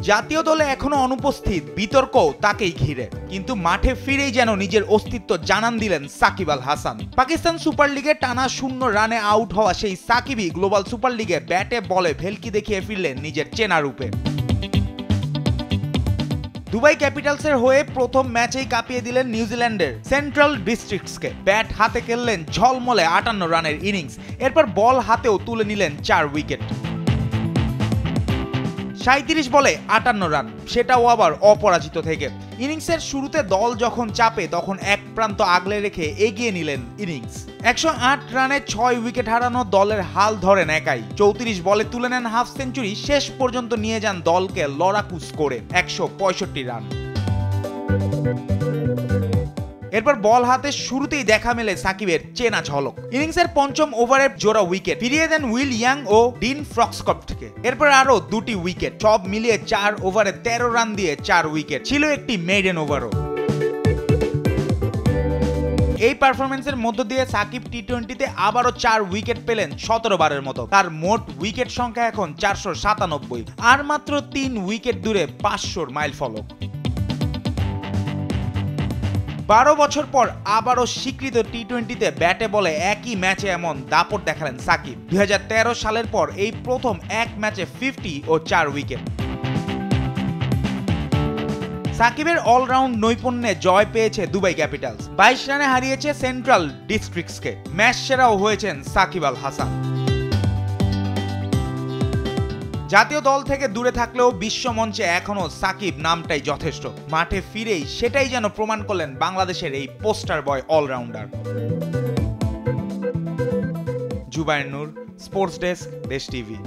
জাতীয় দলে এখনো অনুপস্থিত, বিতর্কও তাকেই ঘিরে। কিন্তু মাঠে ফিরেই যেন নিজের অস্তিত্ব জানান দিলেন সাকিব আল হাসান। পাকিস্তান সুপার লিগে টানা 0 রানে আউট হওয়া সেই সাকিবই গ্লোবাল সুপার লিগে ব্যাটে বলে ভেলকি দেখিয়ে ফিরলেন নিজের চেনা রূপে। দুবাই ক্যাপিটালসের হয়ে প্রথম ম্যাচেই কাঁপিয়ে দিলেন নিউজিল্যান্ডের সেন্ট্রাল ডিস্ট্রিক্টসকে। ব্যাট হাতে খেললেন ঝলমলে 58 রানের ইনিংস। এরপর বল হাতেও তুলে নিলেন 4 উইকেট। 37 বলে 58 রান, সেটাও আবার অপরাজিত থেকে। ইনিংসের শুরুতে দল যখন চাপে তখন এক প্রান্ত আগলে রেখে এগিয়ে নিলেন ইনিংস। 108 রানে 6 উইকেট হারানো দলের হাল ধরেন একাই। 34 বলে তুলে নেন হাফ সেঞ্চুরি। শেষ পর্যন্ত নিয়ে যান দলকে লড়াকু স্কোরে 165 রান। এরপর বল হাতে শুরুতেই দেখা মেলে সাকিবের চেনা ঝলক। ইনিংসের পঞ্চম ওভারে জোড়া উইকেট ফিরিয়ে দেন উইল ইয়াং ও ডিন ফ্রক্সকপ্টকে। এরপর আরো 2টি উইকেট, সব মিলিয়ে 4 ওভারে 13 রান দিয়ে 4 উইকেট। ছিল একটি মেইডেন ওভারও। এই পারফরমেন্সের মধ্য দিয়ে সাকিব টি-20তে আবারও 4 উইকেট পেলেন 17 বারের মতো। তার মোট উইকেট সংখ্যা এখন 497, আর মাত্র 3 উইকেট দূরে 500 মাইল ফলক। 12 বছর পর আবারও স্বীকৃত টি-20তে ব্যাটে বলে একই ম্যাচে এমন দাপট দেখালেন সাকিব। 2013 সালের পর এই প্রথম এক ম্যাচে 50 ও 4 উইকেট। সাকিবের অলরাউন্ড নৈপুণ্যে জয় পেয়েছে দুবাই ক্যাপিটালস। 22 রানে হারিয়েছে সেন্ট্রাল ডিস্ট্রিক্টসকে। ম্যাচ সেরাও হয়েছেন সাকিব আল হাসান। জাতীয় দল থেকে দূরে থাকলেও বিশ্ব মঞ্চে এখনো সাকিব নামটাই যথেষ্ট। মাঠে ফিরেই সেটাই যেন প্রমাণ করলেন বাংলাদেশের এই পোস্টার বয় অলরাউন্ডার। জুবায়ের নূর, স্পোর্টস ডেস্ক, দেশ টিভি।